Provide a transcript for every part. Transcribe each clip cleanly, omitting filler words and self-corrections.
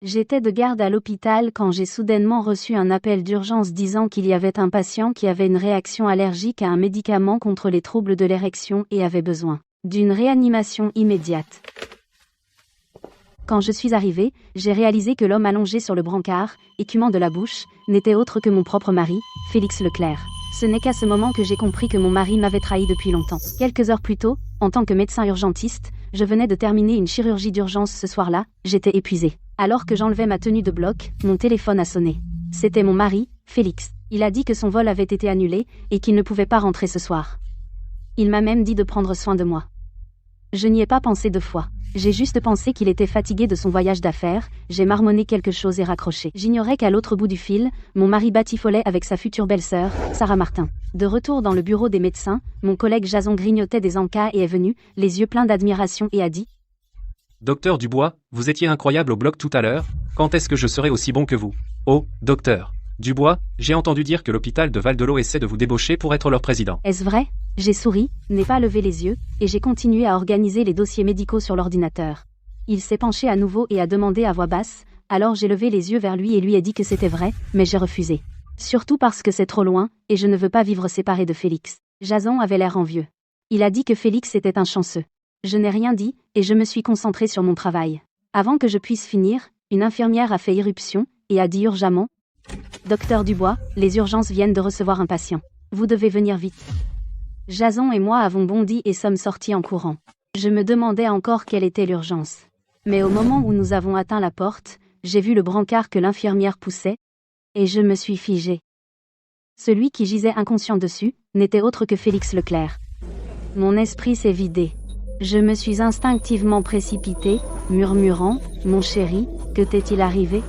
J'étais de garde à l'hôpital quand j'ai soudainement reçu un appel d'urgence disant qu'il y avait un patient qui avait une réaction allergique à un médicament contre les troubles de l'érection et avait besoin d'une réanimation immédiate. Quand je suis arrivée, j'ai réalisé que l'homme allongé sur le brancard, écumant de la bouche, n'était autre que mon propre mari, Félix Leclerc. Ce n'est qu'à ce moment que j'ai compris que mon mari m'avait trahi depuis longtemps. Quelques heures plus tôt, en tant que médecin urgentiste, je venais de terminer une chirurgie d'urgence ce soir-là, j'étais épuisée. Alors que j'enlevais ma tenue de bloc, mon téléphone a sonné. C'était mon mari, Félix. Il a dit que son vol avait été annulé et qu'il ne pouvait pas rentrer ce soir. Il m'a même dit de prendre soin de moi. Je n'y ai pas pensé 2 fois. J'ai juste pensé qu'il était fatigué de son voyage d'affaires, j'ai marmonné quelque chose et raccroché. J'ignorais qu'à l'autre bout du fil, mon mari batifolait avec sa future belle-sœur, Sarah Martin. De retour dans le bureau des médecins, mon collègue Jason grignotait des encas et est venu, les yeux pleins d'admiration et a dit « Docteur Dubois, vous étiez incroyable au bloc tout à l'heure, quand est-ce que je serai aussi bon que vous ? Oh, docteur Dubois, j'ai entendu dire que l'hôpital de Val-de-L'Eau essaie de vous débaucher pour être leur président. » Est-ce vrai ? J'ai souri, n'ai pas levé les yeux, et j'ai continué à organiser les dossiers médicaux sur l'ordinateur. Il s'est penché à nouveau et a demandé à voix basse, alors j'ai levé les yeux vers lui et lui ai dit que c'était vrai, mais j'ai refusé. Surtout parce que c'est trop loin, et je ne veux pas vivre séparé de Félix. Jason avait l'air envieux. Il a dit que Félix était un chanceux. Je n'ai rien dit, et je me suis concentrée sur mon travail. Avant que je puisse finir, une infirmière a fait irruption, et a dit urgemment « Docteur Dubois, les urgences viennent de recevoir un patient. Vous devez venir vite. » Jason et moi avons bondi et sommes sortis en courant. Je me demandais encore quelle était l'urgence. Mais au moment où nous avons atteint la porte, j'ai vu le brancard que l'infirmière poussait, et je me suis figée. Celui qui gisait inconscient dessus, n'était autre que Félix Leclerc. Mon esprit s'est vidé. Je me suis instinctivement précipitée, murmurant « Mon chéri, que t'est-il arrivé ?»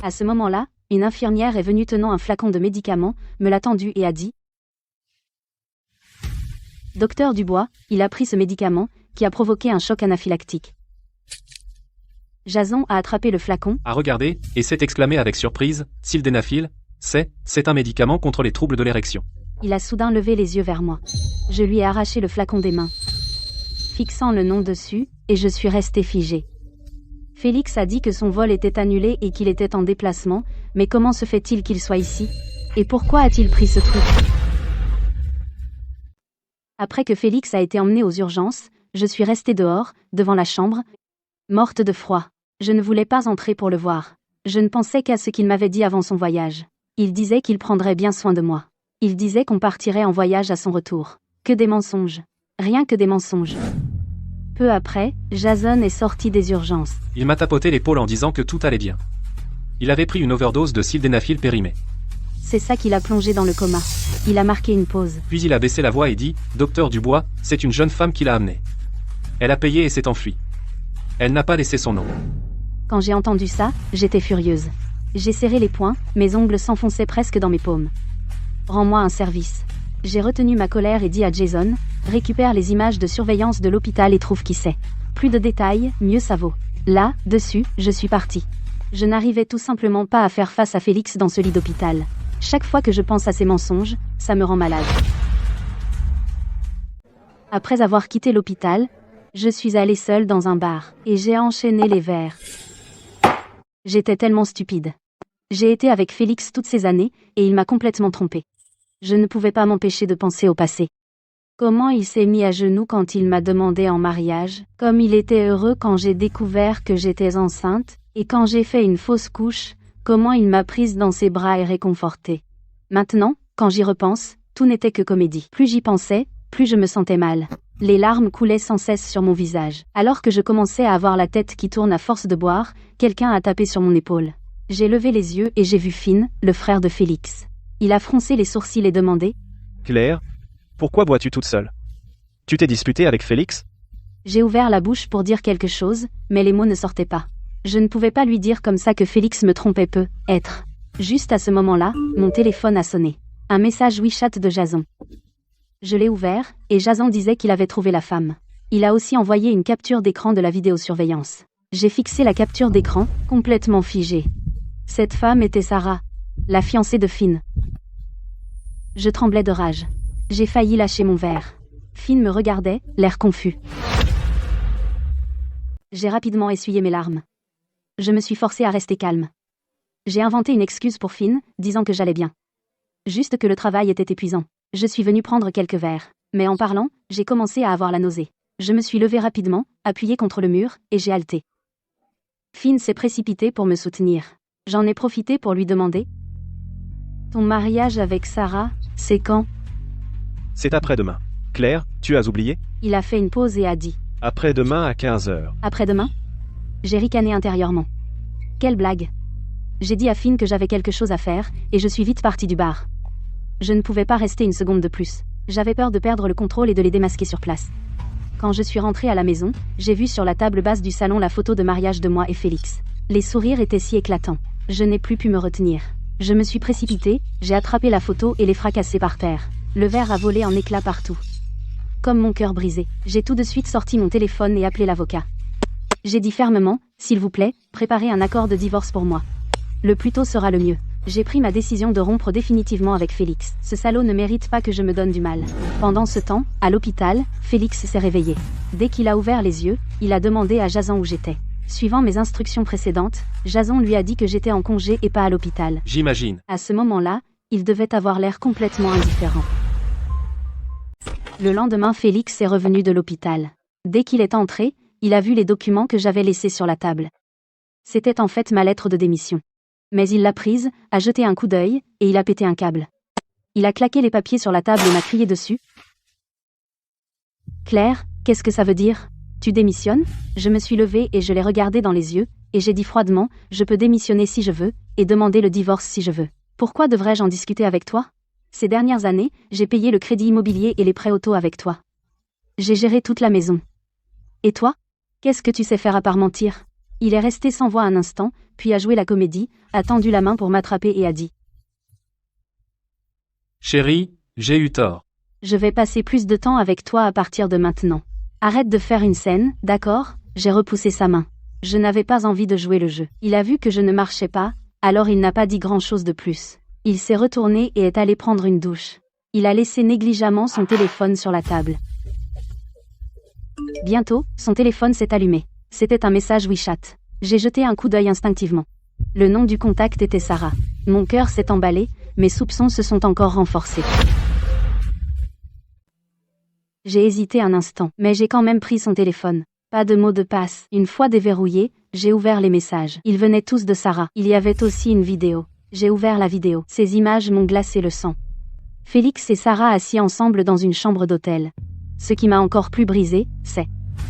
À ce moment-là, une infirmière est venue tenant un flacon de médicaments, me l'a tendu et a dit « Docteur Dubois, il a pris ce médicament, qui a provoqué un choc anaphylactique. » Jason a attrapé le flacon, a regardé, et s'est exclamé avec surprise « Sildenafil, c'est un médicament contre les troubles de l'érection. » Il a soudain levé les yeux vers moi. Je lui ai arraché le flacon des mains, fixant le nom dessus, et je suis restée figée. Félix a dit que son vol était annulé et qu'il était en déplacement, mais comment se fait-il qu'il soit ici ? Et pourquoi a-t-il pris ce truc ? Après que Félix a été emmené aux urgences, je suis restée dehors, devant la chambre, morte de froid. Je ne voulais pas entrer pour le voir. Je ne pensais qu'à ce qu'il m'avait dit avant son voyage. Il disait qu'il prendrait bien soin de moi. Il disait qu'on partirait en voyage à son retour. Que des mensonges. Rien que des mensonges. Peu après, Jason est sorti des urgences. Il m'a tapoté l'épaule en disant que tout allait bien. Il avait pris une overdose de sildenafil périmé. C'est ça qui l'a plongé dans le coma. Il a marqué une pause. Puis il a baissé la voix et dit « Docteur Dubois, c'est une jeune femme qui l'a amené. Elle a payé et s'est enfuie. Elle n'a pas laissé son nom. » Quand j'ai entendu ça, j'étais furieuse. J'ai serré les poings, mes ongles s'enfonçaient presque dans mes paumes. Rends-moi un service. J'ai retenu ma colère et dit à Jason, récupère les images de surveillance de l'hôpital et trouve qui c'est. Plus de détails, mieux ça vaut. Là, dessus, je suis partie. Je n'arrivais tout simplement pas à faire face à Félix dans ce lit d'hôpital. Chaque fois que je pense à ces mensonges, ça me rend malade. Après avoir quitté l'hôpital, je suis allée seule dans un bar, et j'ai enchaîné les verres. J'étais tellement stupide. J'ai été avec Félix toutes ces années, et il m'a complètement trompée. Je ne pouvais pas m'empêcher de penser au passé. Comment il s'est mis à genoux quand il m'a demandé en mariage, comme il était heureux quand j'ai découvert que j'étais enceinte, et quand j'ai fait une fausse couche, comment il m'a prise dans ses bras et réconfortée. Maintenant, quand j'y repense, tout n'était que comédie. Plus j'y pensais, plus je me sentais mal. Les larmes coulaient sans cesse sur mon visage. Alors que je commençais à avoir la tête qui tourne à force de boire, quelqu'un a tapé sur mon épaule. J'ai levé les yeux et j'ai vu Finn, le frère de Félix. Il a froncé les sourcils et demandé « Claire, pourquoi bois-tu toute seule ? Tu t'es disputée avec Félix ?» J'ai ouvert la bouche pour dire quelque chose, mais les mots ne sortaient pas. Je ne pouvais pas lui dire comme ça que Félix me trompait peu, être. Juste à ce moment-là, mon téléphone a sonné. Un message WeChat de Jason. Je l'ai ouvert, et Jason disait qu'il avait trouvé la femme. Il a aussi envoyé une capture d'écran de la vidéosurveillance. J'ai fixé la capture d'écran, complètement figée. Cette femme était Sarah, la fiancée de Finn. Je tremblais de rage. J'ai failli lâcher mon verre. Finn me regardait, l'air confus. J'ai rapidement essuyé mes larmes. Je me suis forcée à rester calme. J'ai inventé une excuse pour Finn, disant que j'allais bien. Juste que le travail était épuisant. Je suis venue prendre quelques verres. Mais en parlant, j'ai commencé à avoir la nausée. Je me suis levée rapidement, appuyée contre le mur, et j'ai halté. Finn s'est précipité pour me soutenir. J'en ai profité pour lui demander « Ton mariage avec Sarah, c'est quand ?» C'est après-demain. Claire, tu as oublié? Il a fait une pause et a dit « Après-demain à 15h. » Après-demain ? J'ai ricané intérieurement. Quelle blague. J'ai dit à Finn que j'avais quelque chose à faire, et je suis vite partie du bar. Je ne pouvais pas rester une seconde de plus. J'avais peur de perdre le contrôle et de les démasquer sur place. Quand je suis rentrée à la maison, j'ai vu sur la table basse du salon la photo de mariage de moi et Félix. Les sourires étaient si éclatants. Je n'ai plus pu me retenir. Je me suis précipitée, j'ai attrapé la photo et l'ai fracassée par terre. Le verre a volé en éclats partout. Comme mon cœur brisé, j'ai tout de suite sorti mon téléphone et appelé l'avocat. J'ai dit fermement, s'il vous plaît, préparez un accord de divorce pour moi. Le plus tôt sera le mieux. J'ai pris ma décision de rompre définitivement avec Félix. Ce salaud ne mérite pas que je me donne du mal. Pendant ce temps, à l'hôpital, Félix s'est réveillé. Dès qu'il a ouvert les yeux, il a demandé à Jason où j'étais. Suivant mes instructions précédentes, Jason lui a dit que j'étais en congé et pas à l'hôpital. J'imagine. À ce moment-là, il devait avoir l'air complètement indifférent. Le lendemain, Félix est revenu de l'hôpital. Dès qu'il est entré, il a vu les documents que j'avais laissés sur la table. C'était en fait ma lettre de démission. Mais il l'a prise, a jeté un coup d'œil, et il a pété un câble. Il a claqué les papiers sur la table et m'a crié dessus. « Claire, qu'est-ce que ça veut dire ? Tu démissionnes ?» Je me suis levée et je l'ai regardé dans les yeux, et j'ai dit froidement, « Je peux démissionner si je veux, et demander le divorce si je veux. Pourquoi devrais-je en discuter avec toi ? Ces dernières années, j'ai payé le crédit immobilier et les prêts auto avec toi. J'ai géré toute la maison. Et toi ? Qu'est-ce que tu sais faire à part mentir ? » Il est resté sans voix un instant, puis a joué la comédie, a tendu la main pour m'attraper et a dit « Chérie, j'ai eu tort. Je vais passer plus de temps avec toi à partir de maintenant. Arrête de faire une scène, d'accord ?» J'ai repoussé sa main. Je n'avais pas envie de jouer le jeu. Il a vu que je ne marchais pas, alors il n'a pas dit grand-chose de plus. Il s'est retourné et est allé prendre une douche. Il a laissé négligemment son téléphone sur la table. Bientôt, son téléphone s'est allumé. C'était un message WeChat. J'ai jeté un coup d'œil instinctivement. Le nom du contact était Sarah. Mon cœur s'est emballé, mes soupçons se sont encore renforcés. J'ai hésité un instant, mais j'ai quand même pris son téléphone. Pas de mot de passe. Une fois déverrouillé, j'ai ouvert les messages. Ils venaient tous de Sarah. Il y avait aussi une vidéo. J'ai ouvert la vidéo. Ces images m'ont glacé le sang. Félix et Sarah assis ensemble dans une chambre d'hôtel. Ce qui m'a encore plus brisé, c'est...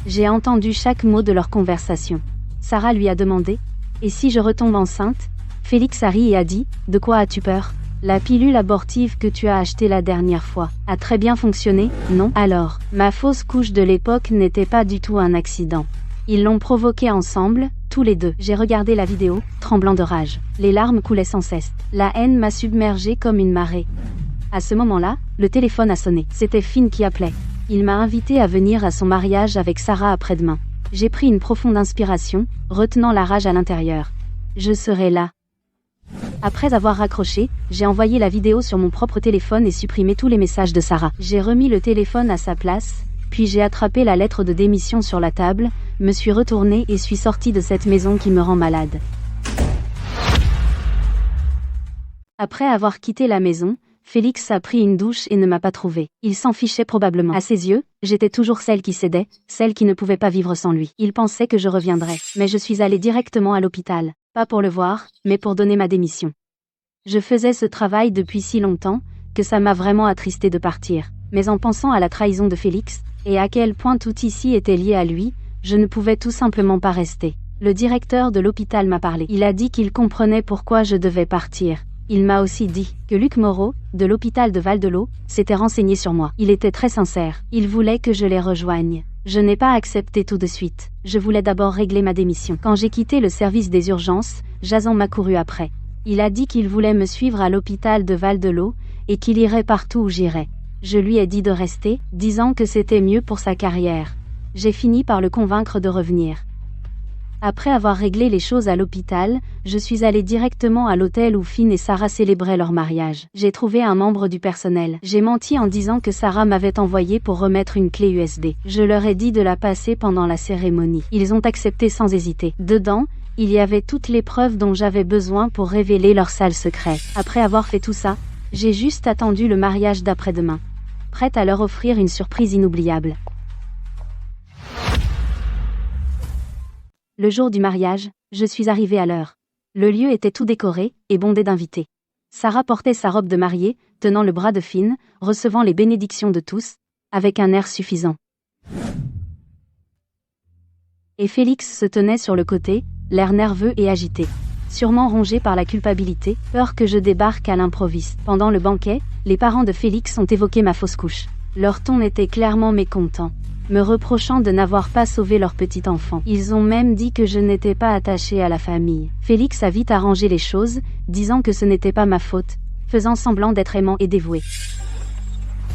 J'ai entendu chaque mot de leur conversation. Sarah lui a demandé « Et si je retombe enceinte ?» Félix a ri et a dit « De quoi as-tu peur ? La pilule abortive que tu as achetée la dernière fois a très bien fonctionné, non ? Alors, ma fausse couche de l'époque n'était pas du tout un accident. Ils l'ont provoqué ensemble, tous les deux. J'ai regardé la vidéo, tremblant de rage. Les larmes coulaient sans cesse. La haine m'a submergée comme une marée. À ce moment-là, le téléphone a sonné. C'était Finn qui appelait. Il m'a invité à venir à son mariage avec Sarah après-demain. J'ai pris une profonde inspiration, retenant la rage à l'intérieur. Je serai là. Après avoir raccroché, j'ai envoyé la vidéo sur mon propre téléphone et supprimé tous les messages de Sarah. J'ai remis le téléphone à sa place, puis j'ai attrapé la lettre de démission sur la table, me suis retournée et suis sortie de cette maison qui me rend malade. Après avoir quitté la maison, Félix a pris une douche et ne m'a pas trouvée. Il s'en fichait probablement. À ses yeux, j'étais toujours celle qui cédait, celle qui ne pouvait pas vivre sans lui. Il pensait que je reviendrais. Mais je suis allée directement à l'hôpital. Pas pour le voir, mais pour donner ma démission. Je faisais ce travail depuis si longtemps, que ça m'a vraiment attristée de partir. Mais en pensant à la trahison de Félix, et à quel point tout ici était lié à lui, je ne pouvais tout simplement pas rester. Le directeur de l'hôpital m'a parlé. Il a dit qu'il comprenait pourquoi je devais partir. Il m'a aussi dit que Luc Moreau, de l'hôpital de Val-de-L'Eau, s'était renseigné sur moi. Il était très sincère. Il voulait que je les rejoigne. Je n'ai pas accepté tout de suite. Je voulais d'abord régler ma démission. Quand j'ai quitté le service des urgences, Jason m'a couru après. Il a dit qu'il voulait me suivre à l'hôpital de Val-de-L'Eau et qu'il irait partout où j'irais. Je lui ai dit de rester, disant que c'était mieux pour sa carrière. J'ai fini par le convaincre de revenir. Après avoir réglé les choses à l'hôpital, je suis allée directement à l'hôtel où Finn et Sarah célébraient leur mariage. J'ai trouvé un membre du personnel. J'ai menti en disant que Sarah m'avait envoyé pour remettre une clé USB. Je leur ai dit de la passer pendant la cérémonie. Ils ont accepté sans hésiter. Dedans, Il y avait toutes les preuves dont j'avais besoin pour révéler leur sale secret. Après avoir fait tout ça, j'ai juste attendu le mariage d'après-demain, prête à leur offrir une surprise inoubliable. Le jour du mariage, je suis arrivée à l'heure. Le lieu était tout décoré et bondé d'invités. Sarah portait sa robe de mariée, tenant le bras de Finn, recevant les bénédictions de tous, avec un air suffisant. Et Félix se tenait sur le côté, l'air nerveux et agité. Sûrement rongé par la culpabilité, peur que je débarque à l'improviste. Pendant le banquet, les parents de Félix ont évoqué ma fausse couche. Leur ton était clairement mécontent, me reprochant de n'avoir pas sauvé leur petit enfant. Ils ont même dit que je n'étais pas attachée à la famille. Félix a vite arrangé les choses, disant que ce n'était pas ma faute, faisant semblant d'être aimant et dévoué.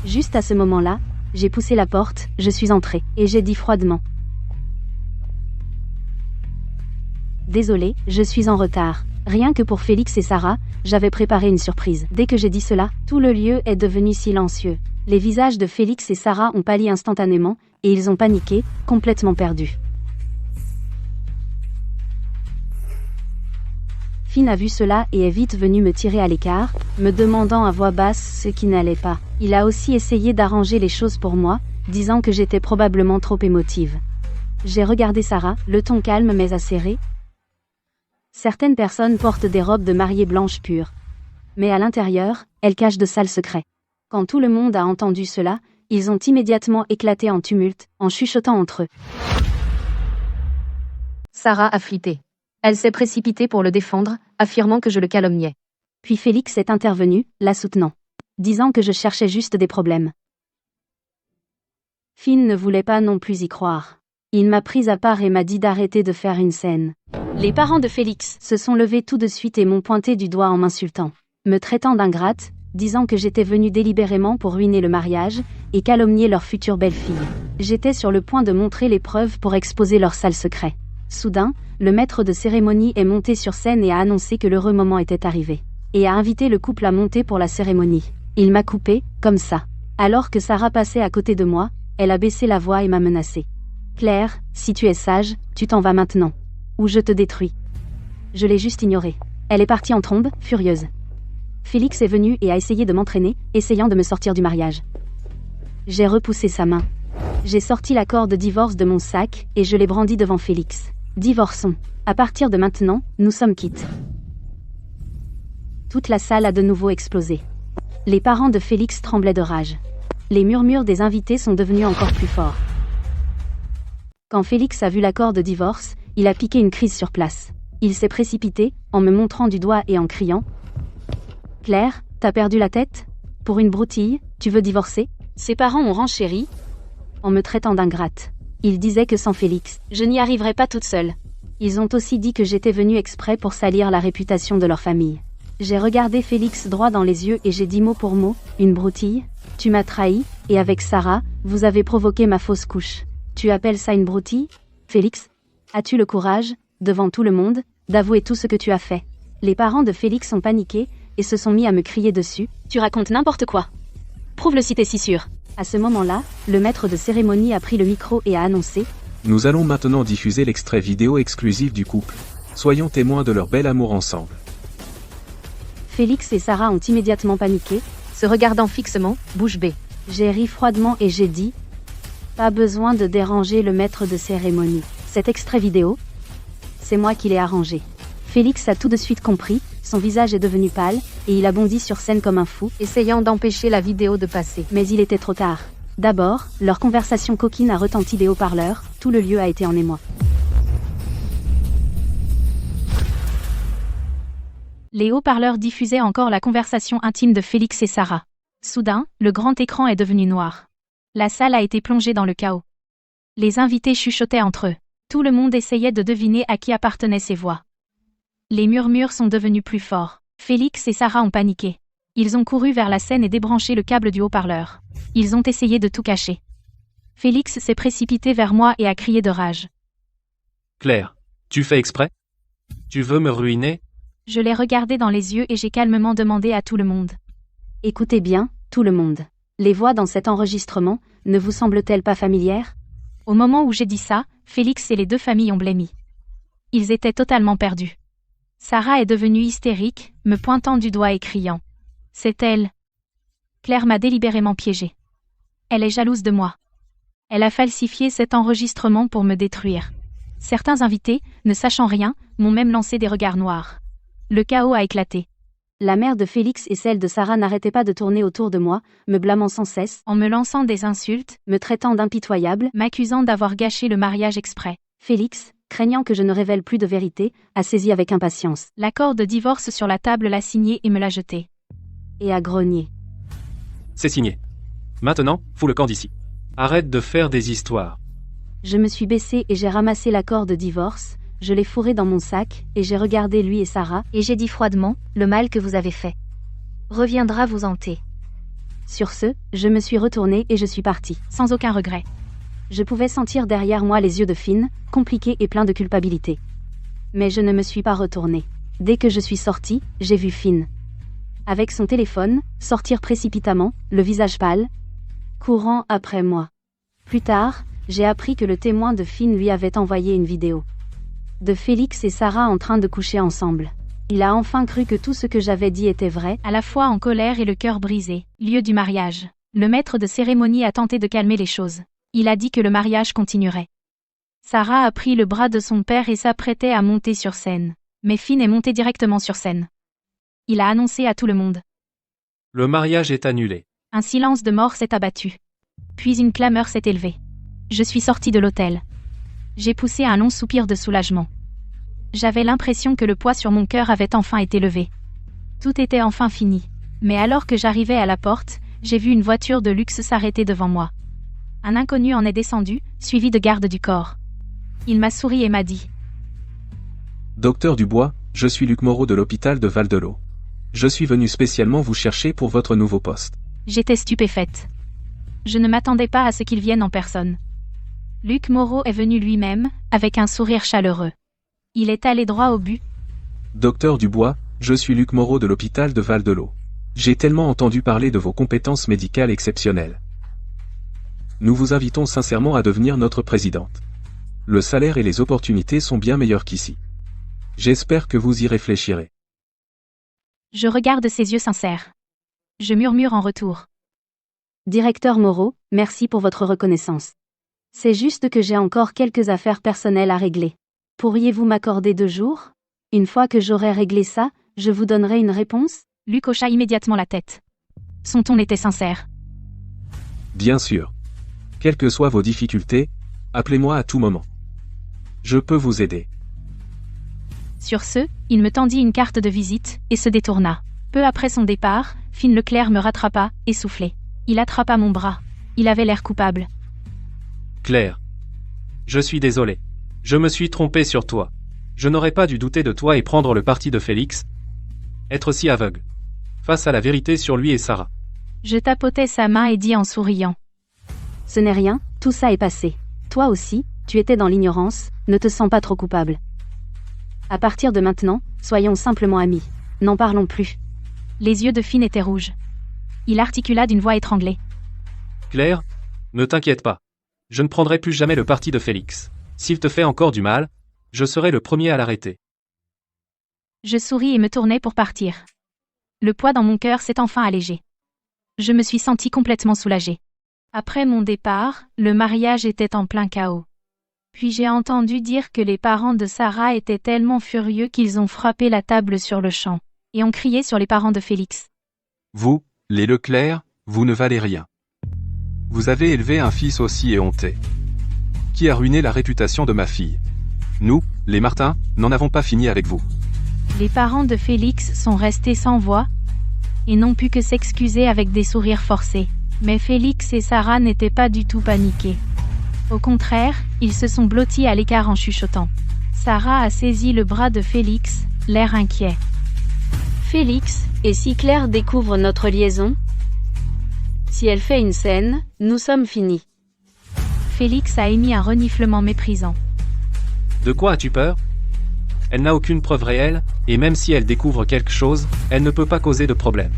Juste à ce moment-là, j'ai poussé la porte, je suis entrée, et j'ai dit froidement: Désolée, je suis en retard. Rien que pour Félix et Sarah, j'avais préparé une surprise. Dès que j'ai dit cela, tout le lieu est devenu silencieux. Les visages de Félix et Sarah ont pâli instantanément, et ils ont paniqué, complètement perdus. Finn a vu cela et est vite venu me tirer à l'écart, me demandant à voix basse ce qui n'allait pas. Il a aussi essayé d'arranger les choses pour moi, disant que j'étais probablement trop émotive. J'ai regardé Sarah, le ton calme mais acéré. Certaines personnes portent des robes de mariée blanches pures. Mais à l'intérieur, elles cachent de sales secrets. Quand tout le monde a entendu cela, ils ont immédiatement éclaté en tumulte, en chuchotant entre eux. Sarah a flippé. Elle s'est précipitée pour le défendre, affirmant que je le calomniais. Puis Félix est intervenu, la soutenant, disant que je cherchais juste des problèmes. Finn ne voulait pas non plus y croire. Il m'a prise à part et m'a dit d'arrêter de faire une scène. Les parents de Félix se sont levés tout de suite et m'ont pointé du doigt en m'insultant, me traitant d'ingrate, disant que j'étais venue délibérément pour ruiner le mariage et calomnier leur future belle-fille. J'étais sur le point de montrer les preuves pour exposer leurs sales secrets. Soudain, le maître de cérémonie est monté sur scène et a annoncé que l'heureux moment était arrivé, et a invité le couple à monter pour la cérémonie. Il m'a coupé, comme ça. Alors que Sarah passait à côté de moi, elle a baissé la voix et m'a menacée. « Claire, si tu es sage, tu t'en vas maintenant. Ou je te détruis. » Je l'ai juste ignorée. Elle est partie en trombe, furieuse. Félix est venu et a essayé de m'entraîner, essayant de me sortir du mariage. J'ai repoussé sa main. J'ai sorti l'accord de divorce de mon sac et je l'ai brandi devant Félix. Divorçons. À partir de maintenant, nous sommes quittes. Toute la salle a de nouveau explosé. Les parents de Félix tremblaient de rage. Les murmures des invités sont devenus encore plus forts. Quand Félix a vu l'accord de divorce, il a piqué une crise sur place. Il s'est précipité, en me montrant du doigt et en criant: « Claire, t'as perdu la tête? Pour une broutille, tu veux divorcer ?» Ses parents ont renchéri, en me traitant d'ingrate. Ils disaient que sans Félix, je n'y arriverais pas toute seule. Ils ont aussi dit que j'étais venue exprès pour salir la réputation de leur famille. J'ai regardé Félix droit dans les yeux et j'ai dit mot pour mot: « Une broutille? Tu m'as trahi, et avec Sarah, vous avez provoqué ma fausse couche. Tu appelles ça une broutille? Félix, as-tu le courage, devant tout le monde, d'avouer tout ce que tu as fait ?» Les parents de Félix ont paniqué et se sont mis à me crier dessus. « Tu racontes n'importe quoi. Prouve-le si t'es si sûr. » À ce moment-là, le maître de cérémonie a pris le micro et a annoncé: « Nous allons maintenant diffuser l'extrait vidéo exclusif du couple. Soyons témoins de leur bel amour ensemble. » Félix et Sarah ont immédiatement paniqué, se regardant fixement, bouche bée. J'ai ri froidement et j'ai dit: « Pas besoin de déranger le maître de cérémonie. Cet extrait vidéo, c'est moi qui l'ai arrangé. » Félix a tout de suite compris, son visage est devenu pâle, et il a bondi sur scène comme un fou, essayant d'empêcher la vidéo de passer. Mais il était trop tard. D'abord, leur conversation coquine a retenti des haut-parleurs, tout le lieu a été en émoi. Les haut-parleurs diffusaient encore la conversation intime de Félix et Sarah. Soudain, le grand écran est devenu noir. La salle a été plongée dans le chaos. Les invités chuchotaient entre eux. Tout le monde essayait de deviner à qui appartenaient ces voix. Les murmures sont devenus plus forts. Félix et Sarah ont paniqué. Ils ont couru vers la scène et débranché le câble du haut-parleur. Ils ont essayé de tout cacher. Félix s'est précipité vers moi et a crié de rage. « Claire, tu fais exprès? Tu veux me ruiner ?» Je l'ai regardé dans les yeux et j'ai calmement demandé à tout le monde. « Écoutez bien, tout le monde. Les voix dans cet enregistrement, ne vous semblent-elles pas familières ?» Au moment où j'ai dit ça, Félix et les deux familles ont blêmi. Ils étaient totalement perdus. Sarah est devenue hystérique, me pointant du doigt et criant. C'est elle. Claire m'a délibérément piégée. Elle est jalouse de moi. Elle a falsifié cet enregistrement pour me détruire. Certains invités, ne sachant rien, m'ont même lancé des regards noirs. Le chaos a éclaté. La mère de Félix et celle de Sarah n'arrêtaient pas de tourner autour de moi, me blâmant sans cesse, En me lançant des insultes, me traitant d'impitoyable. m'accusant d'avoir gâché le mariage exprès. Félix, craignant que je ne révèle plus de vérité, a saisi avec impatience, L'accord de divorce sur la table l'a signé et me l'a jeté. et a grogné. C'est signé. Maintenant, fous le camp d'ici. Arrête de faire des histoires. Je me suis baissée et j'ai ramassé l'accord de divorce, je l'ai fourré dans mon sac, et j'ai regardé lui et Sarah, Et j'ai dit froidement, le mal que vous avez fait reviendra vous hanter. Sur ce, je me suis retournée et je suis partie. Sans aucun regret. Je pouvais sentir derrière moi les yeux de Finn, compliqués et pleins de culpabilité. Mais je ne me suis pas retournée. Dès que je suis sortie, j'ai vu Finn. Avec son téléphone, sortir précipitamment, le visage pâle, courant après moi. Plus tard, j'ai appris que le témoin de Finn lui avait envoyé une vidéo de Félix et Sarah en train de coucher ensemble. Il a enfin cru que tout ce que j'avais dit était vrai, À la fois en colère et le cœur brisé. Lieu du mariage. Le maître de cérémonie a tenté de calmer les choses. Il a dit que le mariage continuerait. Sarah a pris le bras de son père et s'apprêtait à monter sur scène. Mais Finn est monté directement sur scène. Il a annoncé à tout le monde. Le mariage est annulé. Un silence de mort s'est abattu. Puis une clameur s'est élevée. Je suis sortie de l'hôtel. J'ai poussé un long soupir de soulagement. J'avais l'impression que le poids sur mon cœur avait enfin été levé. Tout était enfin fini. Mais alors que j'arrivais à la porte, j'ai vu une voiture de luxe s'arrêter devant moi. Un inconnu en est descendu, suivi de gardes du corps. Il m'a souri et m'a dit. Docteur Dubois, je suis Luc Moreau de l'hôpital de Val-de-L'Eau. Je suis venu spécialement vous chercher pour votre nouveau poste. J'étais stupéfaite. Je ne m'attendais pas à ce qu'il vienne en personne. Luc Moreau est venu lui-même, avec un sourire chaleureux. Il est allé droit au but. Docteur Dubois, je suis Luc Moreau de l'hôpital de Val-de-L'Eau. J'ai tellement entendu parler de vos compétences médicales exceptionnelles. Nous vous invitons sincèrement à devenir notre présidente. Le salaire et les opportunités sont bien meilleurs qu'ici. J'espère que vous y réfléchirez. Je regarde ses yeux sincères. Je murmure en retour. Directeur Moreau, merci pour votre reconnaissance. C'est juste que j'ai encore quelques affaires personnelles à régler. Pourriez-vous m'accorder 2 jours? Une fois que j'aurai réglé ça, je vous donnerai une réponse? Luc hocha immédiatement la tête. Son ton était sincère. Bien sûr. Quelles que soient vos difficultés, appelez-moi à tout moment. Je peux vous aider. Sur ce, il me tendit une carte de visite, et se détourna. Peu après son départ, Finn Leclerc me rattrapa, essoufflé. Il attrapa mon bras. Il avait l'air coupable. Claire. Je suis désolé. Je me suis trompé sur toi. Je n'aurais pas dû douter de toi et prendre le parti de Félix. Être si aveugle. Face à la vérité sur lui et Sarah. Je tapotai sa main et dis en souriant. Ce n'est rien, tout ça est passé. Toi aussi, tu étais dans l'ignorance, ne te sens pas trop coupable. À partir de maintenant, soyons simplement amis. N'en parlons plus. Les yeux de Finn étaient rouges. Il articula d'une voix étranglée. Claire, ne t'inquiète pas. Je ne prendrai plus jamais le parti de Félix. S'il te fait encore du mal, je serai le premier à l'arrêter. Je souris et me tournai pour partir. Le poids dans mon cœur s'est enfin allégé. Je me suis sentie complètement soulagée. Après mon départ, le mariage était en plein chaos. Puis j'ai entendu dire que les parents de Sarah étaient tellement furieux qu'ils ont frappé la table sur le champ, et ont crié sur les parents de Félix. Vous, les Leclerc, vous ne valez rien. Vous avez élevé un fils aussi éhonté. Qui a ruiné la réputation de ma fille. Nous, les Martin, n'en avons pas fini avec vous. Les parents de Félix sont restés sans voix, et n'ont pu que s'excuser avec des sourires forcés. Mais Félix et Sarah n'étaient pas du tout paniqués. Au contraire, ils se sont blottis à l'écart en chuchotant. Sarah a saisi le bras de Félix, l'air inquiet. Félix, et si Claire découvre notre liaison? Si elle fait une scène, nous sommes finis. Félix a émis un reniflement méprisant. De quoi as-tu peur? Elle n'a aucune preuve réelle, et même si elle découvre quelque chose, elle ne peut pas causer de problème.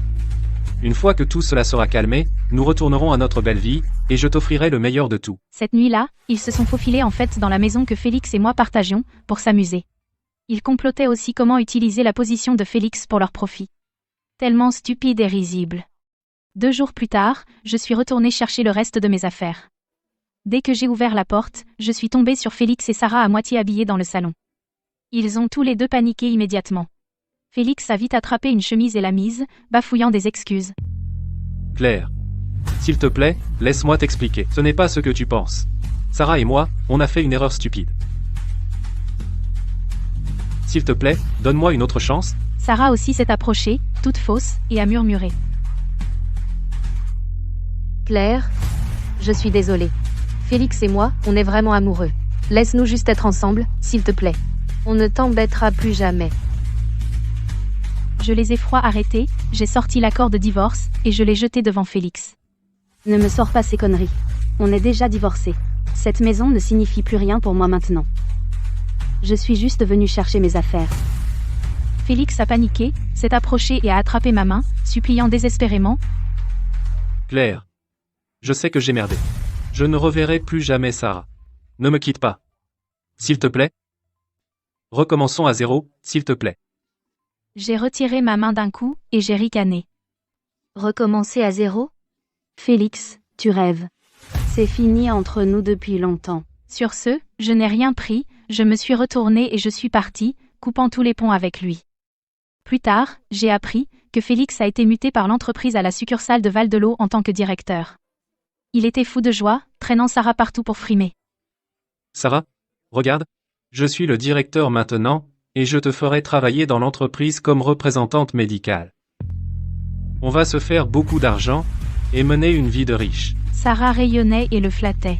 Une fois que tout cela sera calmé, nous retournerons à notre belle vie, et je t'offrirai le meilleur de tout. Cette nuit-là, ils se sont faufilés en fait dans la maison que Félix et moi partagions, pour s'amuser. Ils complotaient aussi comment utiliser la position de Félix pour leur profit. Tellement stupide et risible. 2 jours plus tard, je suis retournée chercher le reste de mes affaires. Dès que j'ai ouvert la porte, je suis tombée sur Félix et Sarah à moitié habillés dans le salon. Ils ont tous les deux paniqué immédiatement. Félix a vite attrapé une chemise et l'a mise, bafouillant des excuses. Claire. S'il te plaît, laisse-moi t'expliquer. Ce n'est pas ce que tu penses. Sarah et moi, on a fait une erreur stupide. S'il te plaît, donne-moi une autre chance. Sarah aussi s'est approchée, toute fausse, et a murmuré. Claire, je suis désolée. Félix et moi, on est vraiment amoureux. Laisse-nous juste être ensemble, s'il te plaît. On ne t'embêtera plus jamais. Je les ai froid arrêtés, j'ai sorti l'accord de divorce, et je l'ai jeté devant Félix. Ne me sors pas ces conneries. On est déjà divorcés. Cette maison ne signifie plus rien pour moi maintenant. Je suis juste venue chercher mes affaires. Félix a paniqué, s'est approché et a attrapé ma main, suppliant désespérément. Claire. Je sais que j'ai merdé. Je ne reverrai plus jamais Sarah. Ne me quitte pas. S'il te plaît. Recommençons à 0, s'il te plaît. J'ai retiré ma main d'un coup, et j'ai ricané. Recommencer à 0 ? Félix, tu rêves. C'est fini entre nous depuis longtemps. Sur ce, je n'ai rien pris, je me suis retournée et je suis partie, coupant tous les ponts avec lui. Plus tard, j'ai appris que Félix a été muté par l'entreprise à la succursale de Val-de-L'Eau en tant que directeur. Il était fou de joie, traînant Sarah partout pour frimer. Sarah, regarde. Je suis le directeur maintenant, et je te ferai travailler dans l'entreprise comme représentante médicale. On va se faire beaucoup d'argent, et mener une vie de riche. Sarah rayonnait et le flattait.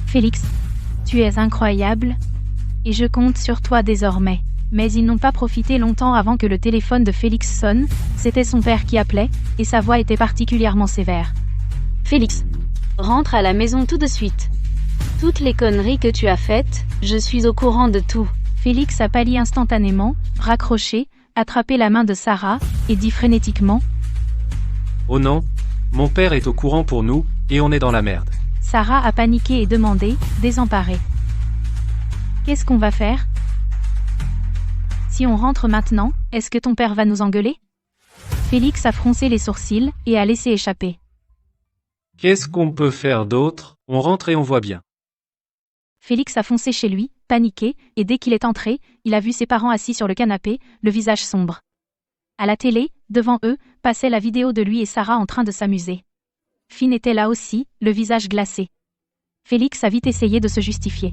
Félix, tu es incroyable, et je compte sur toi désormais. Mais ils n'ont pas profité longtemps avant que le téléphone de Félix sonne, c'était son père qui appelait, et sa voix était particulièrement sévère. Félix, rentre à la maison tout de suite. Toutes les conneries que tu as faites, je suis au courant de tout. Félix a pâli instantanément, raccroché, attrapé la main de Sarah, et dit frénétiquement. Oh non, mon père est au courant pour nous, et on est dans la merde. Sarah a paniqué et demandé, désemparée. Qu'est-ce qu'on va faire ? Si on rentre maintenant, est-ce que ton père va nous engueuler ? Félix a froncé les sourcils, et a laissé échapper. Qu'est-ce qu'on peut faire d'autre ? On rentre et on voit bien. Félix a foncé chez lui, paniqué, et dès qu'il est entré, il a vu ses parents assis sur le canapé, le visage sombre. À la télé, devant eux, passait la vidéo de lui et Sarah en train de s'amuser. Finn était là aussi, le visage glacé. Félix a vite essayé de se justifier.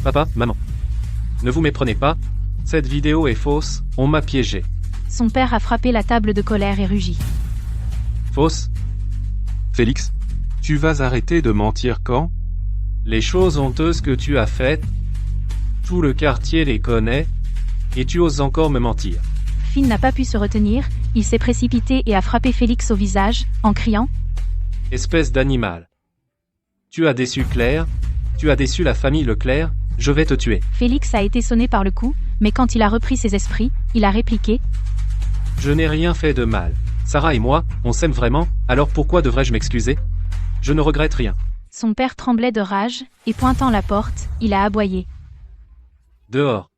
Papa, maman. Ne vous méprenez pas, cette vidéo est fausse, on m'a piégé. Son père a frappé la table de colère et rugit. Fausse ? Félix, tu vas arrêter de mentir quand ? Les choses honteuses que tu as faites, tout le quartier les connaît, et tu oses encore me mentir. Finn n'a pas pu se retenir, il s'est précipité et a frappé Félix au visage, en criant. Espèce d'animal. Tu as déçu Claire, tu as déçu la famille Leclerc, je vais te tuer. Félix a été sonné par le coup, mais quand il a repris ses esprits, il a répliqué. Je n'ai rien fait de mal. Sarah et moi, on s'aime vraiment, alors pourquoi devrais-je m'excuser ? Je ne regrette rien. Son père tremblait de rage, et pointant la porte, il a aboyé. Dehors.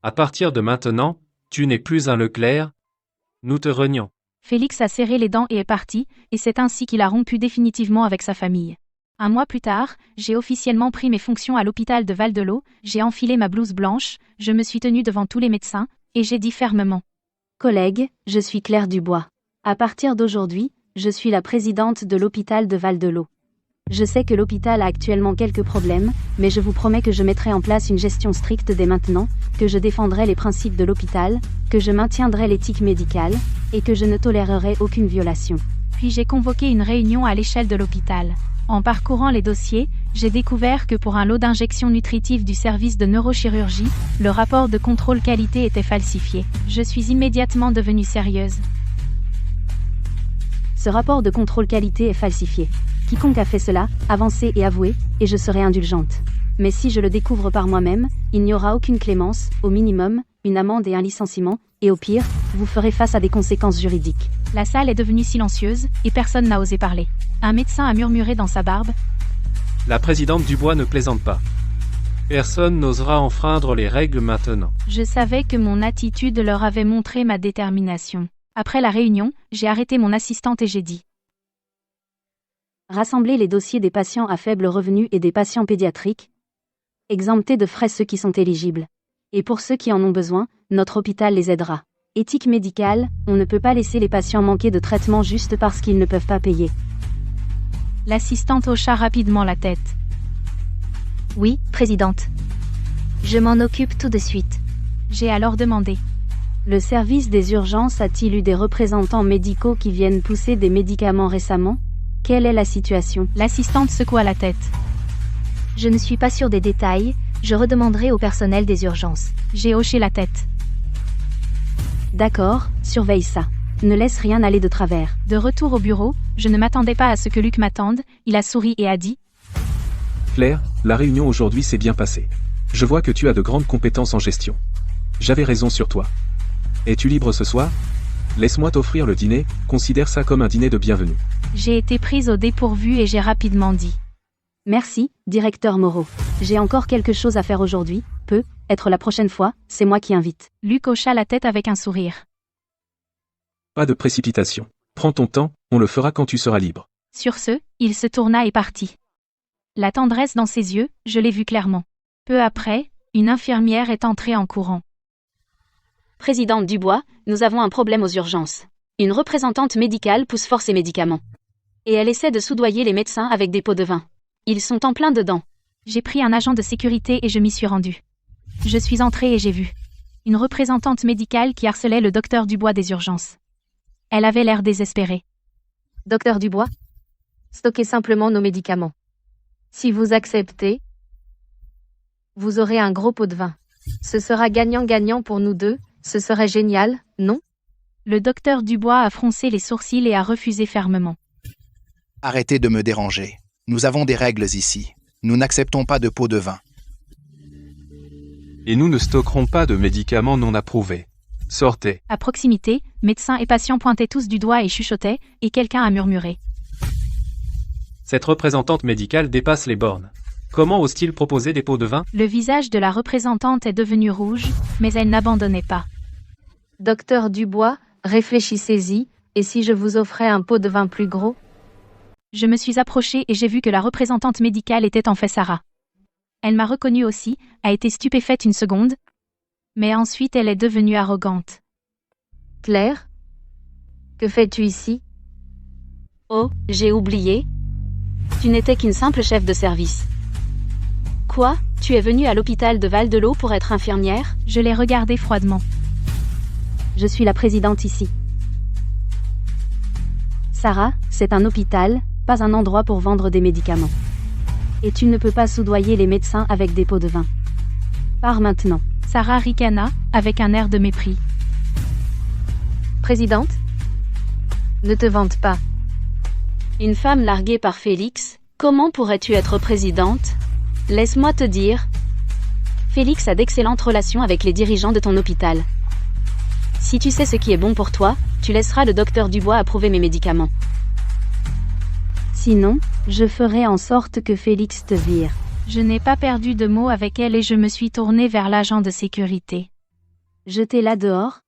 À partir de maintenant, tu n'es plus un Leclerc. Nous te renions. Félix a serré les dents et est parti, et c'est ainsi qu'il a rompu définitivement avec sa famille. 1 mois plus tard, j'ai officiellement pris mes fonctions à l'hôpital de Val-de-L'Eau, j'ai enfilé ma blouse blanche, je me suis tenue devant tous les médecins, et j'ai dit fermement. Collègue, je suis Claire Dubois. À partir d'aujourd'hui, je suis la présidente de l'hôpital de Val-de-L'Eau. Je sais que l'hôpital a actuellement quelques problèmes, mais je vous promets que je mettrai en place une gestion stricte dès maintenant, que je défendrai les principes de l'hôpital, que je maintiendrai l'éthique médicale, et que je ne tolérerai aucune violation. Puis j'ai convoqué une réunion à l'échelle de l'hôpital. En parcourant les dossiers, j'ai découvert que pour un lot d'injections nutritives du service de neurochirurgie, le rapport de contrôle qualité était falsifié. Je suis immédiatement devenue sérieuse. Ce rapport de contrôle qualité est falsifié. Quiconque a fait cela, avancez et avouez, et je serai indulgente. Mais si je le découvre par moi-même, il n'y aura aucune clémence, au minimum, une amende et un licenciement, et au pire, vous ferez face à des conséquences juridiques. La salle est devenue silencieuse, et personne n'a osé parler. Un médecin a murmuré dans sa barbe. La présidente Dubois ne plaisante pas. Personne n'osera enfreindre les règles maintenant. Je savais que mon attitude leur avait montré ma détermination. Après la réunion, j'ai arrêté mon assistante et j'ai dit. Rassemblez les dossiers des patients à faible revenu et des patients pédiatriques. Exemptez de frais ceux qui sont éligibles. Et pour ceux qui en ont besoin, notre hôpital les aidera. Éthique médicale, on ne peut pas laisser les patients manquer de traitement juste parce qu'ils ne peuvent pas payer. L'assistante hocha rapidement la tête. Oui, présidente. Je m'en occupe tout de suite. J'ai alors demandé. Le service des urgences a-t-il eu des représentants médicaux qui viennent pousser des médicaments récemment? Quelle est la situation? L'assistante secoua la tête. Je ne suis pas sûre des détails, je redemanderai au personnel des urgences. J'ai hoché la tête. D'accord, surveille ça. Ne laisse rien aller de travers. De retour au bureau, je ne m'attendais pas à ce que Luc m'attende, il a souri et a dit. Claire, la réunion aujourd'hui s'est bien passée. Je vois que tu as de grandes compétences en gestion. J'avais raison sur toi. Es-tu libre ce soir? Laisse-moi t'offrir le dîner, considère ça comme un dîner de bienvenue. J'ai été prise au dépourvu et j'ai rapidement dit. Merci, directeur Moreau. J'ai encore quelque chose à faire aujourd'hui, être la prochaine fois, c'est moi qui invite. Luc hocha la tête avec un sourire. Pas de précipitation. Prends ton temps, on le fera quand tu seras libre. Sur ce, il se tourna et partit. La tendresse dans ses yeux, je l'ai vu clairement. Peu après, une infirmière est entrée en courant. Présidente Dubois, nous avons un problème aux urgences. Une représentante médicale pousse fort ses médicaments. Et elle essaie de soudoyer les médecins avec des pots de vin. Ils sont en plein dedans. J'ai pris un agent de sécurité et je m'y suis rendu. Je suis entrée et j'ai vu une représentante médicale qui harcelait le docteur Dubois des urgences. Elle avait l'air désespérée. Docteur Dubois, stockez simplement nos médicaments. Si vous acceptez, vous aurez un gros pot de vin. Ce sera gagnant-gagnant pour nous deux, ce serait génial, non? Le docteur Dubois a froncé les sourcils et a refusé fermement. Arrêtez de me déranger. Nous avons des règles ici. Nous n'acceptons pas de pots de vin. Et nous ne stockerons pas de médicaments non approuvés. Sortez. À proximité, médecins et patients pointaient tous du doigt et chuchotaient, et quelqu'un a murmuré. Cette représentante médicale dépasse les bornes. Comment ose-t-il proposer des pots de vin? Le visage de la représentante est devenu rouge, mais elle n'abandonnait pas. Docteur Dubois, réfléchissez-y, et si je vous offrais un pot de vin plus gros? Je me suis approchée et j'ai vu que la représentante médicale était en fait Sarah. Elle m'a reconnue aussi, a été stupéfaite une seconde, mais ensuite elle est devenue arrogante. Claire? Que fais-tu ici? Oh, j'ai oublié. Tu n'étais qu'une simple chef de service. Quoi? Tu es venue à l'hôpital de Val-de-L'Eau pour être infirmière? Je l'ai regardée froidement. Je suis la présidente ici. Sarah, c'est un hôpital, pas un endroit pour vendre des médicaments. Et tu ne peux pas soudoyer les médecins avec des pots de vin. Pars maintenant. Sarah ricana, avec un air de mépris. Présidente? Ne te vante pas. Une femme larguée par Félix, comment pourrais-tu être présidente? Laisse-moi te dire. Félix a d'excellentes relations avec les dirigeants de ton hôpital. Si tu sais ce qui est bon pour toi, tu laisseras le docteur Dubois approuver mes médicaments. Sinon, je ferai en sorte que Félix te vire. Je n'ai pas perdu de mots avec elle et je me suis tournée vers l'agent de sécurité. Jetez-la dehors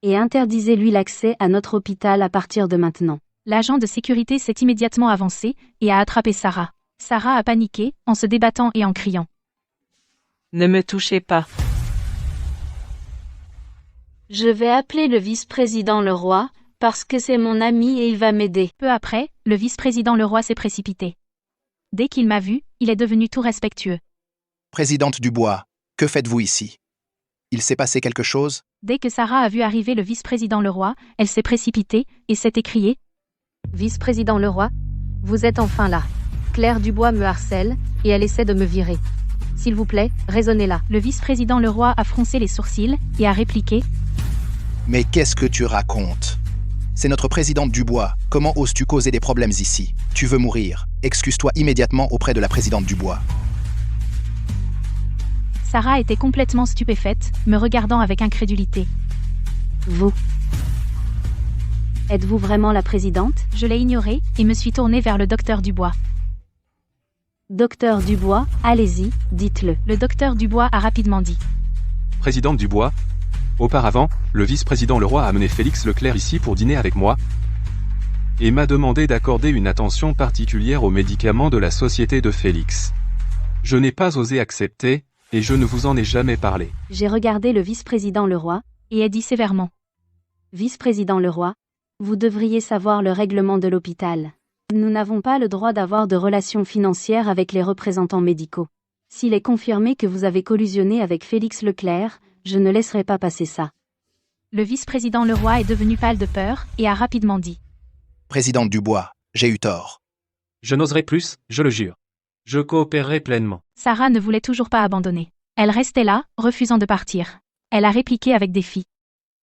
et interdisez-lui l'accès à notre hôpital à partir de maintenant. L'agent de sécurité s'est immédiatement avancé et a attrapé Sarah. Sarah a paniqué, en se débattant et en criant. Ne me touchez pas. Je vais appeler le vice-président Leroy, parce que c'est mon ami et il va m'aider. Peu après, le vice-président Leroy s'est précipité. Dès qu'il m'a vu, il est devenu tout respectueux. Présidente Dubois, que faites-vous ici? Il s'est passé quelque chose? Dès que Sarah a vu arriver le vice-président Leroy, elle s'est précipitée et s'est écriée. Vice-président Leroy, vous êtes enfin là. Claire Dubois me harcèle, et elle essaie de me virer. S'il vous plaît, raisonnez-la. Le vice-président Leroy a froncé les sourcils et a répliqué. Mais qu'est-ce que tu racontes? C'est notre présidente Dubois. Comment oses-tu causer des problèmes ici? Tu veux mourir. Excuse-toi immédiatement auprès de la présidente Dubois. Sarah était complètement stupéfaite, me regardant avec incrédulité. Vous? Êtes-vous vraiment la présidente? Je l'ai ignorée et me suis tournée vers le docteur Dubois. Docteur Dubois, allez-y, dites-le. Le docteur Dubois a rapidement dit. Présidente Dubois. Auparavant, le vice-président Leroy a amené Félix Leclerc ici pour dîner avec moi et m'a demandé d'accorder une attention particulière aux médicaments de la société de Félix. Je n'ai pas osé accepter, et je ne vous en ai jamais parlé. J'ai regardé le vice-président Leroy, Et a dit sévèrement. Vice-président Leroy, vous devriez savoir le règlement de l'hôpital. Nous n'avons pas le droit d'avoir de relations financières avec les représentants médicaux. S'il est confirmé que vous avez collusionné avec Félix Leclerc, je ne laisserai pas passer ça. Le vice-président Leroy est devenu pâle de peur et a rapidement dit. Présidente Dubois, j'ai eu tort. Je n'oserai plus, je le jure. Je coopérerai pleinement. Sarah ne voulait toujours pas abandonner. Elle restait là, refusant de partir. Elle a répliqué avec défi.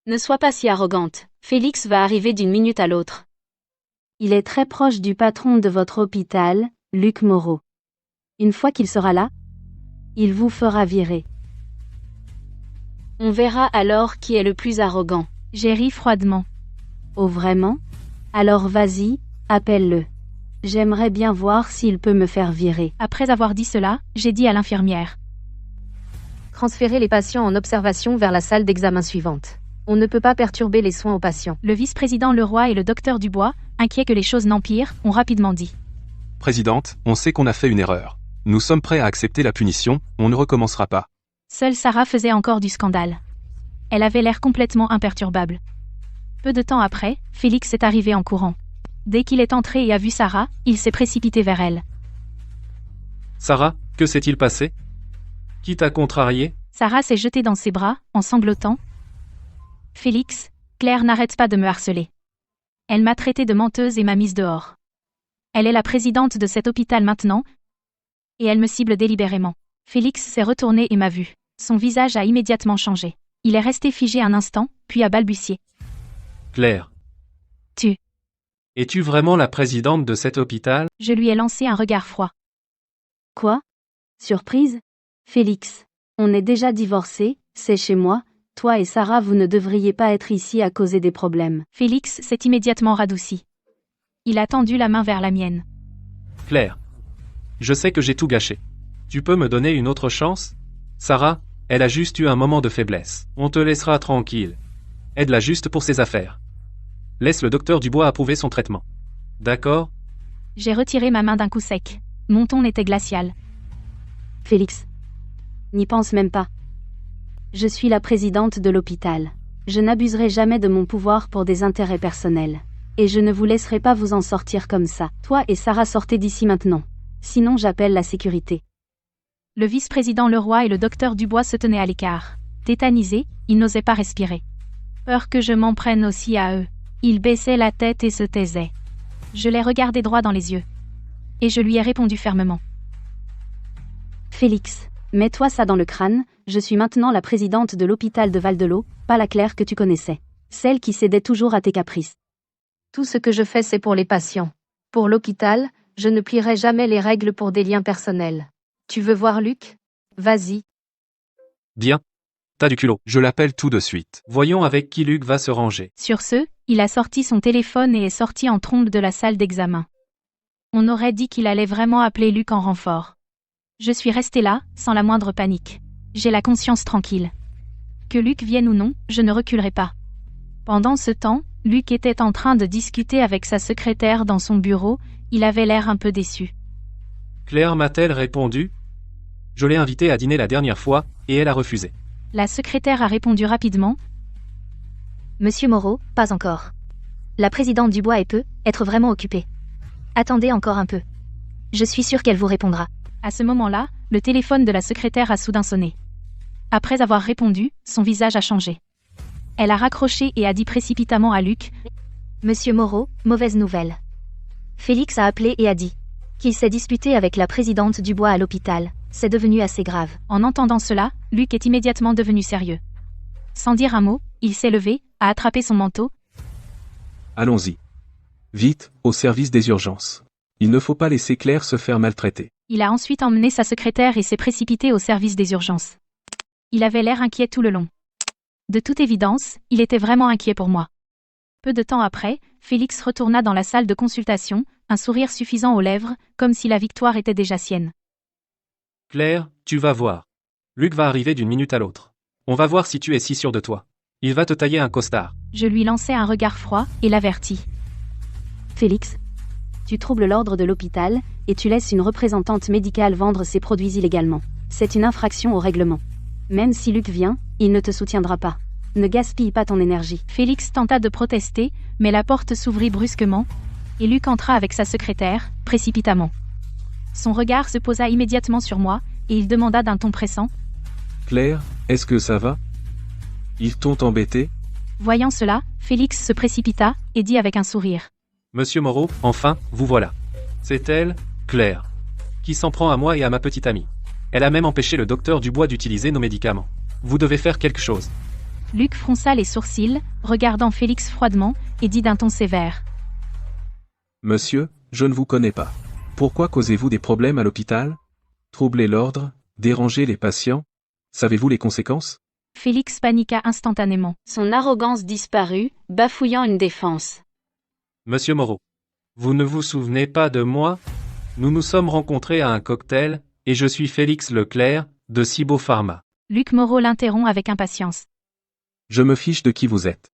Ne sois pas si arrogante, Félix va arriver d'une minute à l'autre. Il est très proche du patron de votre hôpital, Luc Moreau. Une fois qu'il sera là, il vous fera virer. On verra alors qui est le plus arrogant. J'ai ri froidement. Oh vraiment? Alors vas-y, appelle-le. J'aimerais bien voir s'il peut me faire virer. Après avoir dit cela, j'ai dit à l'infirmière. Transférer les patients en observation vers la salle d'examen suivante. On ne peut pas perturber les soins aux patients. Le vice-président Leroy et le docteur Dubois, inquiets que les choses n'empirent, ont rapidement dit. Présidente, on sait qu'on a fait une erreur. Nous sommes prêts à accepter la punition, on ne recommencera pas. Seule Sarah faisait encore du scandale. Elle avait l'air complètement imperturbable. Peu de temps après, Félix est arrivé en courant. Dès qu'il est entré et a vu Sarah, il s'est précipité vers elle. Sarah, que s'est-il passé? Qui t'a contrarié? Sarah s'est jetée dans ses bras, en sanglotant. Félix, Claire n'arrête pas de me harceler. Elle m'a traitée de menteuse et m'a mise dehors. Elle est la présidente de cet hôpital maintenant, et elle me cible délibérément. Félix s'est retourné et m'a vu. Son visage a immédiatement changé. Il est resté figé un instant, puis a balbutié. Claire. Tu. Es-tu vraiment la présidente de cet hôpital? Je lui ai lancé un regard froid. Quoi? Surprise? Félix, on est déjà divorcés, c'est chez moi, toi et Sarah vous ne devriez pas être ici à causer des problèmes. Félix s'est immédiatement radouci. Il a tendu la main vers la mienne. Claire. Je sais que j'ai tout gâché. Tu peux me donner une autre chance? Sarah, elle a juste eu un moment de faiblesse. On te laissera tranquille. Aide-la juste pour ses affaires. Laisse le docteur Dubois approuver son traitement. D'accord? J'ai retiré ma main d'un coup sec. Mon ton était glacial. Félix. N'y pense même pas. Je suis la présidente de l'hôpital. Je n'abuserai jamais de mon pouvoir pour des intérêts personnels. Et je ne vous laisserai pas vous en sortir comme ça. Toi et Sarah sortez d'ici maintenant. Sinon j'appelle la sécurité. Le vice-président Leroy et le docteur Dubois se tenaient à l'écart. Tétanisés, ils n'osaient pas respirer. Peur que je m'en prenne aussi à eux. Ils baissaient la tête et se taisaient. Je les regardais droit dans les yeux. Et je lui ai répondu fermement. Félix, mets-toi ça dans le crâne, je suis maintenant la présidente de l'hôpital de Val-de-L'Eau, pas la Claire que tu connaissais. Celle qui cédait toujours à tes caprices. Tout ce que je fais c'est pour les patients. Pour l'hôpital, je ne plierai jamais les règles pour des liens personnels. Tu veux voir Luc? Vas-y. Bien. T'as du culot. Je l'appelle tout de suite. Voyons avec qui Luc va se ranger. Sur ce, il a sorti son téléphone et est sorti en trombe de la salle d'examen. On aurait dit qu'il allait vraiment appeler Luc en renfort. Je suis restée là, sans la moindre panique. J'ai la conscience tranquille. Que Luc vienne ou non, je ne reculerai pas. Pendant ce temps, Luc était en train de discuter avec sa secrétaire dans son bureau, il avait l'air un peu déçu. Claire m'a-t-elle répondu? Je l'ai invitée à dîner la dernière fois, et elle a refusé. La secrétaire a répondu rapidement. Monsieur Moreau, pas encore. La présidente Dubois peut être vraiment occupée. Attendez encore un peu. Je suis sûre qu'elle vous répondra. À ce moment-là, le téléphone de la secrétaire a soudain sonné. Après avoir répondu, son visage a changé. Elle a raccroché et a dit précipitamment à Luc. Monsieur Moreau, mauvaise nouvelle. Félix a appelé et a dit qu'il s'est disputé avec la présidente Dubois à l'hôpital. C'est devenu assez grave. En entendant cela, Luc est immédiatement devenu sérieux. Sans dire un mot, il s'est levé, a attrapé son manteau. Allons-y. Vite, au service des urgences. Il ne faut pas laisser Claire se faire maltraiter. Il a ensuite emmené sa secrétaire et s'est précipité au service des urgences. Il avait l'air inquiet tout le long. De toute évidence, il était vraiment inquiet pour moi. Peu de temps après, Félix retourna dans la salle de consultation, un sourire suffisant aux lèvres, comme si la victoire était déjà sienne. Claire, tu vas voir. Luc va arriver d'une minute à l'autre. On va voir si tu es si sûr de toi. Il va te tailler un costard. Je lui lançai un regard froid et l'avertis. Félix, tu troubles l'ordre de l'hôpital, et tu laisses une représentante médicale vendre ses produits illégalement. C'est une infraction au règlement. Même si Luc vient, il ne te soutiendra pas. Ne gaspille pas ton énergie. Félix tenta de protester, mais la porte s'ouvrit brusquement, et Luc entra avec sa secrétaire, précipitamment. Son regard se posa immédiatement sur moi, et il demanda d'un ton pressant. Claire, est-ce que ça va? Ils t'ont embêté? Voyant cela, Félix se précipita, et dit avec un sourire. Monsieur Moreau, enfin, vous voilà. C'est elle, Claire, qui s'en prend à moi et à ma petite amie. Elle a même empêché le docteur Dubois d'utiliser nos médicaments. Vous devez faire quelque chose. Luc fronça les sourcils, regardant Félix froidement, et dit d'un ton sévère. Monsieur, je ne vous connais pas. Pourquoi causez-vous des problèmes à l'hôpital? Troubler l'ordre? Déranger les patients? Savez-vous les conséquences? Félix paniqua instantanément. Son arrogance disparut, bafouillant une défense. Monsieur Moreau, vous ne vous souvenez pas de moi? Nous nous sommes rencontrés à un cocktail, et je suis Félix Leclerc, de Cibo Pharma. Luc Moreau l'interrompt avec impatience. Je me fiche de qui vous êtes.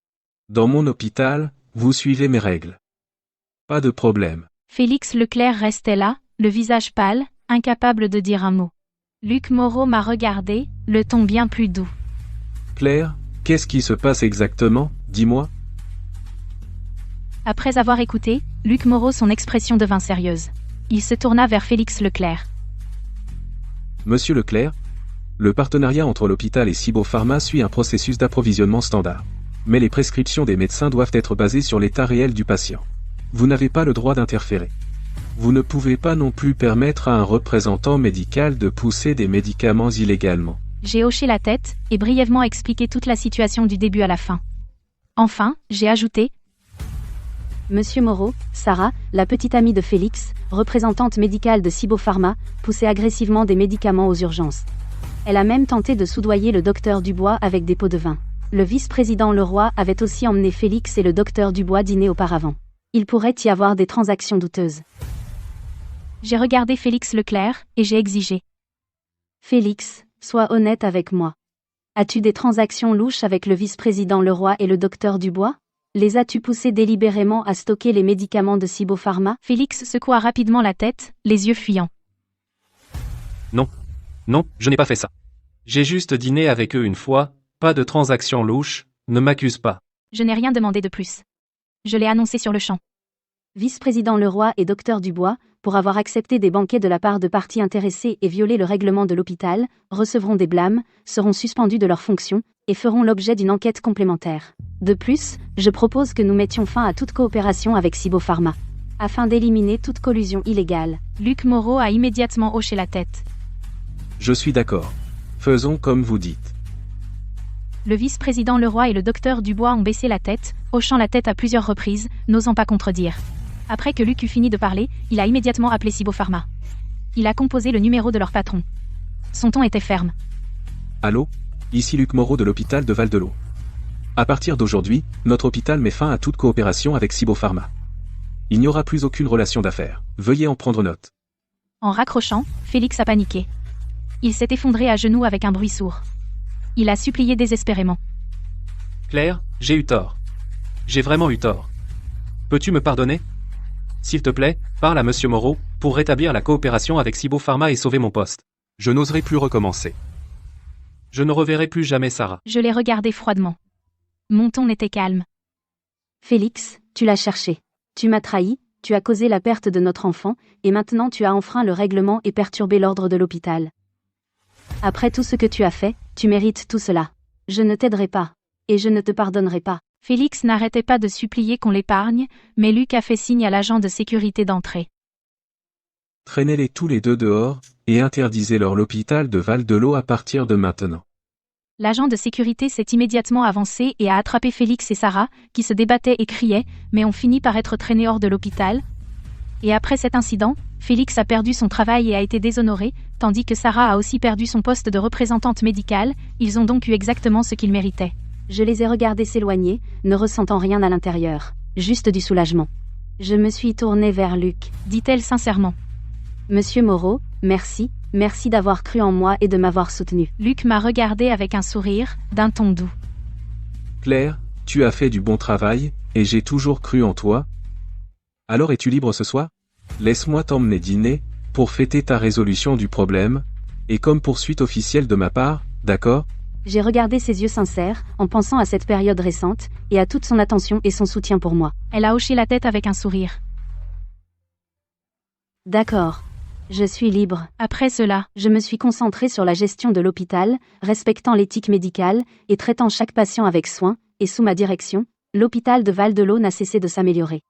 Dans mon hôpital, vous suivez mes règles. Pas de problème. Félix Leclerc restait là, le visage pâle, incapable de dire un mot. Luc Moreau m'a regardé, le ton bien plus doux. Claire, qu'est-ce qui se passe exactement, dis-moi? Après avoir écouté, Luc Moreau son expression devint sérieuse. Il se tourna vers Félix Leclerc. Monsieur Leclerc, le partenariat entre l'hôpital et Cibo Pharma suit un processus d'approvisionnement standard. Mais les prescriptions des médecins doivent être basées sur l'état réel du patient. Vous n'avez pas le droit d'interférer. Vous ne pouvez pas non plus permettre à un représentant médical de pousser des médicaments illégalement. J'ai hoché la tête, et brièvement expliqué toute la situation du début à la fin. Enfin, j'ai ajouté. Monsieur Moreau, Sarah, la petite amie de Félix, représentante médicale de Cibo Pharma, poussait agressivement des médicaments aux urgences. Elle a même tenté de soudoyer le docteur Dubois avec des pots de vin. Le vice-président Leroy avait aussi emmené Félix et le docteur Dubois dîner auparavant. Il pourrait y avoir des transactions douteuses. J'ai regardé Félix Leclerc, et j'ai exigé. Félix, sois honnête avec moi. As-tu des transactions louches avec le vice-président Leroy et le docteur Dubois? Les as-tu poussés délibérément à stocker les médicaments de Cibo Pharma? Félix secoua rapidement la tête, les yeux fuyants. Non. Non, je n'ai pas fait ça. J'ai juste dîné avec eux une fois, pas de transactions louches, ne m'accuse pas. Je n'ai rien demandé de plus. Je l'ai annoncé sur le champ. Vice-président Leroy et docteur Dubois, pour avoir accepté des banquets de la part de parties intéressées et violé le règlement de l'hôpital, recevront des blâmes, seront suspendus de leurs fonctions, et feront l'objet d'une enquête complémentaire. De plus, je propose que nous mettions fin à toute coopération avec Cibo Pharma, afin d'éliminer toute collusion illégale. Luc Moreau a immédiatement hoché la tête. Je suis d'accord. Faisons comme vous dites. Le vice-président Leroy et le docteur Dubois ont baissé la tête, hochant la tête à plusieurs reprises, n'osant pas contredire. Après que Luc eut fini de parler, il a immédiatement appelé Cibo Pharma. Il a composé le numéro de leur patron. Son ton était ferme. Allô? Ici Luc Moreau de l'hôpital de Val-de-L'Eau. À partir d'aujourd'hui, notre hôpital met fin à toute coopération avec Cibo Pharma. Il n'y aura plus aucune relation d'affaires. Veuillez en prendre note. En raccrochant, Félix a paniqué. Il s'est effondré à genoux avec un bruit sourd. Il a supplié désespérément. Claire, j'ai eu tort. J'ai vraiment eu tort. Peux-tu me pardonner? S'il te plaît, parle à Monsieur Moreau, pour rétablir la coopération avec Cibo Pharma et sauver mon poste. Je n'oserai plus recommencer. Je ne reverrai plus jamais Sarah. Je l'ai regardé froidement. Mon ton était calme. Félix, tu l'as cherché. Tu m'as trahi, tu as causé la perte de notre enfant, et maintenant tu as enfreint le règlement et perturbé l'ordre de l'hôpital. Après tout ce que tu as fait, tu mérites tout cela. Je ne t'aiderai pas. Et je ne te pardonnerai pas. Félix n'arrêtait pas de supplier qu'on l'épargne, mais Luc a fait signe à l'agent de sécurité d'entrer. Traînez-les tous les deux dehors, et interdisez-leur l'hôpital de Val-de-L'Eau à partir de maintenant. L'agent de sécurité s'est immédiatement avancé et a attrapé Félix et Sarah, qui se débattaient et criaient, mais ont fini par être traînés hors de l'hôpital. Et après cet incident, Félix a perdu son travail et a été déshonoré, tandis que Sarah a aussi perdu son poste de représentante médicale. Ils ont donc eu exactement ce qu'ils méritaient. Je les ai regardés s'éloigner, ne ressentant rien à l'intérieur, juste du soulagement. Je me suis tournée vers Luc. dit-elle sincèrement. Monsieur Moreau, merci, merci d'avoir cru en moi et de m'avoir soutenu. Luc m'a regardé avec un sourire, d'un ton doux. Claire, tu as fait du bon travail, et j'ai toujours cru en toi. Alors es-tu libre ce soir? Laisse-moi t'emmener dîner, pour fêter ta résolution du problème, et comme poursuite officielle de ma part, d'accord? J'ai regardé ses yeux sincères, en pensant à cette période récente, et à toute son attention et son soutien pour moi. Elle a hoché la tête avec un sourire. D'accord. Je suis libre. Après cela, Je me suis concentrée sur la gestion de l'hôpital, respectant l'éthique médicale, et traitant chaque patient avec soin, et sous ma direction, l'hôpital de Val-de-L'Eau n'a cessé de s'améliorer.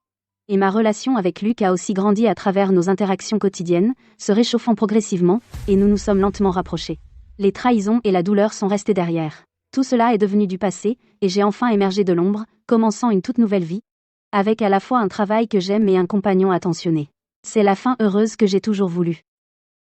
Et ma relation avec Luc a aussi grandi à travers nos interactions quotidiennes, se réchauffant progressivement, et nous nous sommes lentement rapprochés. Les trahisons et la douleur sont restées derrière. Tout cela est devenu du passé, et j'ai enfin émergé de l'ombre, commençant une toute nouvelle vie, avec à la fois un travail que j'aime et un compagnon attentionné. C'est la fin heureuse que j'ai toujours voulu.